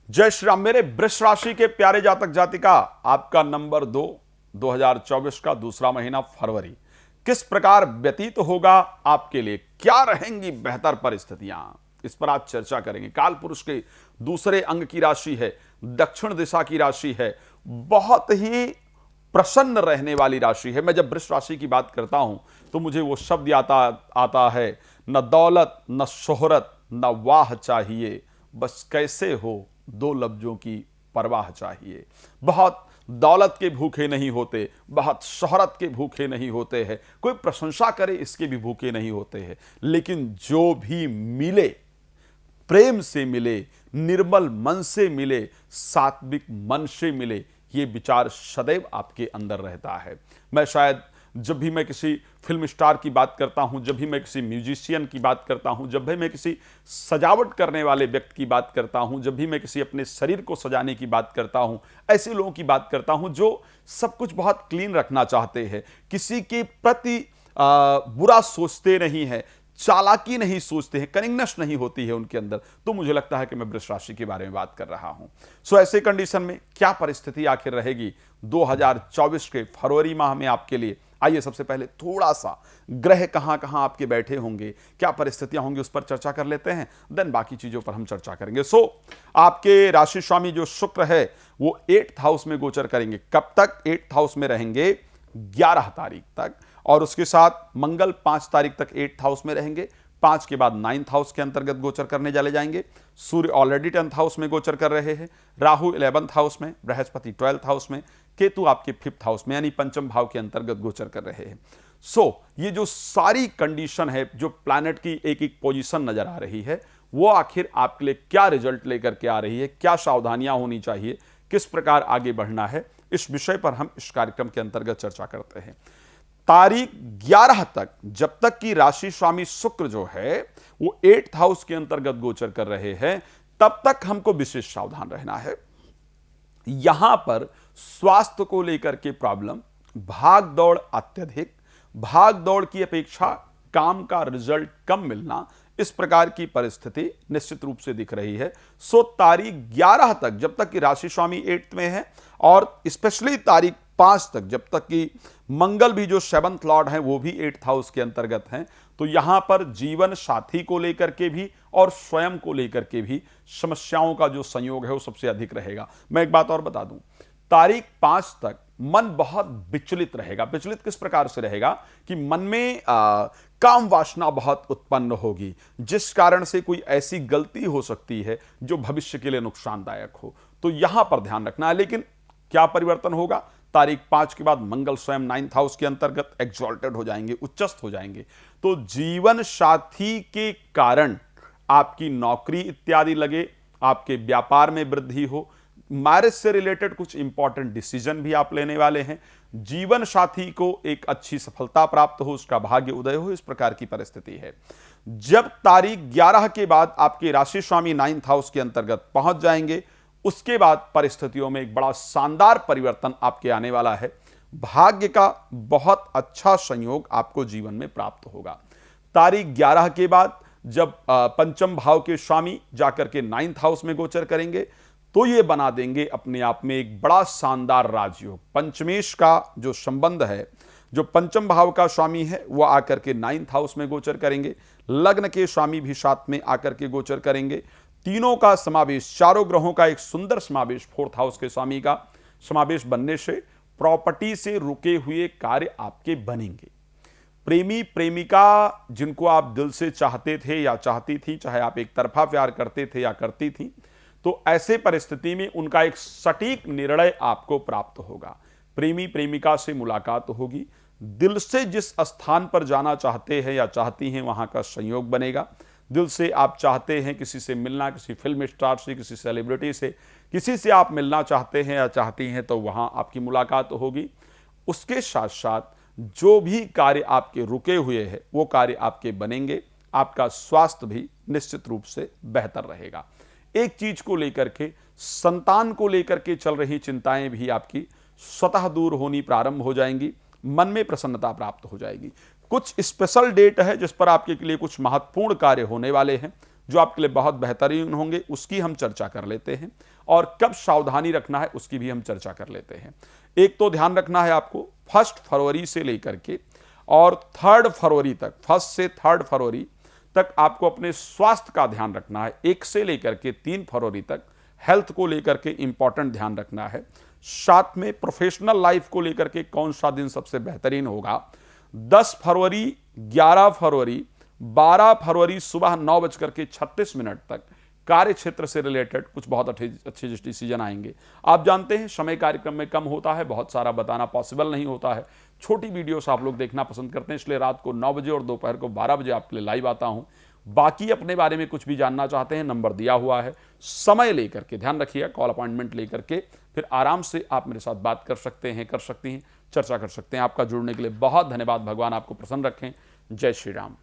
जय श्री राम। मेरे वृष राशि के प्यारे जातक जातिका, आपका नंबर 2024 का दूसरा महीना फरवरी किस प्रकार व्यतीत होगा आपके लिए, क्या रहेंगी बेहतर परिस्थितियां, इस पर आज चर्चा करेंगे। काल पुरुष के दूसरे अंग की राशि है, दक्षिण दिशा की राशि है, बहुत ही प्रसन्न रहने वाली राशि है। मैं जब वृष राशि की बात करता हूं तो मुझे वो शब्द आता है, न दौलत न शोहरत न वाह चाहिए, बस कैसे हो दो लफ्जों की परवाह चाहिए। बहुत दौलत के भूखे नहीं होते, बहुत शोहरत के भूखे नहीं होते हैं, कोई प्रशंसा करे इसके भी भूखे नहीं होते हैं, लेकिन जो भी मिले प्रेम से मिले, निर्मल मन से मिले, सात्विक मन से मिले, ये विचार सदैव आपके अंदर रहता है। मैं शायद जब भी मैं किसी फिल्म स्टार की बात करता हूं, जब भी मैं किसी म्यूजिशियन की बात करता हूं, जब भी मैं किसी सजावट करने वाले व्यक्ति की बात करता हूं, जब भी मैं किसी अपने शरीर को सजाने की बात करता हूं, ऐसे लोगों की बात करता हूं जो सब कुछ बहुत क्लीन रखना चाहते हैं, किसी के प्रति बुरा सोचते नहीं है, चालाकी नहीं सोचते हैं, कनिंगनेस नहीं होती है उनके अंदर, तो मुझे लगता है कि मैं वृष राशि के बारे में बात कर रहा हूं। सो ऐसे कंडीशन में क्या परिस्थिति आखिर रहेगी 2024 के फरवरी माह में आपके लिए। आइए सबसे पहले थोड़ा सा ग्रह कहां कहां आपके बैठे होंगे, क्या परिस्थितियां होंगी, उस पर चर्चा कर लेते हैं, देन बाकी चीजों पर हम चर्चा करेंगे। आपके राशि स्वामी जो शुक्र है वो 8th हाउस में गोचर करेंगे। कब तक 8th हाउस में रहेंगे? 11 तारीख तक। और उसके साथ मंगल 5 तारीख तक 8th हाउस में रहेंगे। 5 के बाद 9th हाउस के अंतर्गत गोचर करने चले जाएंगे। सूर्य ऑलरेडी 10th हाउस में गोचर कर रहे हैं, राहु 11th हाउस में, बृहस्पति 12th हाउस में, केतु आपके 5th हाउस में यानी पंचम भाव के अंतर्गत गोचर कर रहे हैं। ये जो सारी कंडीशन है, जो प्लैनेट की एक एक पोजीशन नजर आ रही है, वो आखिर आपके लिए क्या रिजल्ट लेकर के आ रही है, क्या सावधानियां होनी चाहिए, किस प्रकार आगे बढ़ना है, इस विषय पर हम इस कार्यक्रम के अंतर्गत चर्चा करते हैं। तारीख 11 तक, जब तक कि राशि स्वामी शुक्र जो है वो 8th हाउस के अंतर्गत गोचर कर रहे हैं, तब तक हमको विशेष सावधान रहना है। यहां पर स्वास्थ्य को लेकर के प्रॉब्लम, भाग दौड़ अत्यधिक, भाग दौड़ की अपेक्षा काम का रिजल्ट कम मिलना, इस प्रकार की परिस्थिति निश्चित रूप से दिख रही है। तारीख 11 तक, जब तक कि राशि स्वामी 8th में है, और स्पेशली तारीख 5 तक, जब तक कि मंगल भी जो 7th लॉर्ड हैं वो भी 8th हाउस के अंतर्गत हैं, तो यहां पर जीवन साथी को लेकर के भी और स्वयं को लेकर के भी समस्याओं का जो संयोग है वो सबसे अधिक रहेगा। मैं एक बात और बता दूं, तारीख 5 तक मन बहुत विचलित रहेगा। विचलित किस प्रकार से रहेगा कि मन में काम वासना बहुत उत्पन्न होगी, जिस कारण से कोई ऐसी गलती हो सकती है जो भविष्य के लिए नुकसानदायक हो, तो यहां पर ध्यान रखना है। लेकिन क्या परिवर्तन होगा? तारीख 5 के बाद मंगल स्वयं 9th हाउस के अंतर्गत एक्सॉल्टेड हो जाएंगे, उच्चस्थ हो जाएंगे, तो जीवन साथी के कारण आपकी नौकरी इत्यादि लगे, आपके व्यापार में वृद्धि हो, मैरिज से रिलेटेड कुछ इंपॉर्टेंट डिसीजन भी आप लेने वाले हैं, जीवन साथी को एक अच्छी सफलता प्राप्त हो, उसका भाग्य उदय हो, इस प्रकार की परिस्थिति है। जब तारीख 11 के बाद आपके राशि स्वामी 9th हाउस के अंतर्गत पहुंच जाएंगे, उसके बाद परिस्थितियों में एक बड़ा शानदार परिवर्तन आपके आने वाला है। भाग्य का बहुत अच्छा संयोग आपको जीवन में प्राप्त होगा। तारीख 11 के बाद जब पंचम भाव के स्वामी जाकर के 9th हाउस में गोचर करेंगे, तो ये बना देंगे अपने आप में एक बड़ा शानदार राजयोग। पंचमेश का जो संबंध है, जो पंचम भाव का स्वामी है वो आकर के 9th हाउस में गोचर करेंगे, लग्न के स्वामी भी साथ में आकर के गोचर करेंगे। तीनों का समावेश, चारों ग्रहों का एक सुंदर समावेश 4th हाउस के स्वामी का समावेश बनने से प्रॉपर्टी से रुके हुए कार्य आपके बनेंगे। प्रेमी प्रेमिका जिनको आप दिल से चाहते थे या चाहती थी, चाहे आप एक तरफा प्यार करते थे या करती थी, तो ऐसे परिस्थिति में उनका एक सटीक निर्णय आपको प्राप्त होगा। प्रेमी प्रेमिका से मुलाकात होगी, दिल से जिस स्थान पर जाना चाहते हैं या चाहती हैं वहां का संयोग बनेगा। दिल से आप चाहते हैं किसी से मिलना, किसी फिल्म स्टार से, किसी सेलिब्रिटी से, किसी से आप मिलना चाहते हैं या चाहती हैं, तो वहां आपकी मुलाकात होगी। उसके साथ साथ जो भी कार्य आपके रुके हुए हैं वो कार्य आपके बनेंगे। आपका स्वास्थ्य भी निश्चित रूप से बेहतर रहेगा। एक चीज को लेकर के, संतान को लेकर के चल रही चिंताएं भी आपकी स्वतः दूर होनी प्रारंभ हो जाएंगी, मन में प्रसन्नता प्राप्त हो जाएगी। कुछ स्पेशल डेट है जिस पर आपके लिए कुछ महत्वपूर्ण कार्य होने वाले हैं जो आपके लिए बहुत बेहतरीन होंगे, उसकी हम चर्चा कर लेते हैं। और कब सावधानी रखना है उसकी भी हम चर्चा कर लेते हैं। एक तो ध्यान रखना है आपको 1 फरवरी से लेकर के और 3 फरवरी तक, 1 से 3 फरवरी तक आपको अपने स्वास्थ्य का ध्यान रखना है। 1 से लेकर के 3 फरवरी तक हेल्थ को लेकर के इंपॉर्टेंट ध्यान रखना है। साथ में प्रोफेशनल लाइफ को लेकर के कौन सा दिन सबसे बेहतरीन होगा। 10 फरवरी, 11 फरवरी, 12 फरवरी सुबह 9:36 तक कार्य क्षेत्र से रिलेटेड कुछ बहुत अच्छे डिसीजन आएंगे। आप जानते हैं समय कार्यक्रम में कम होता है, बहुत सारा बताना पॉसिबल नहीं होता है। छोटी वीडियोस आप लोग देखना पसंद करते हैं, इसलिए रात को 9 बजे और दोपहर को 12 बजे आपके लिए लाइव आता हूं। बाकी अपने बारे में कुछ भी जानना चाहते हैं, नंबर दिया हुआ है, समय लेकर के ध्यान रखिएगा, कॉल अपॉइंटमेंट लेकर के फिर आराम से आप मेरे साथ बात कर सकते हैं, कर सकती हैं, चर्चा कर सकते हैं। आपका जुड़ने के लिए बहुत धन्यवाद। भगवान आपको प्रसन्न रखें। जय श्री राम।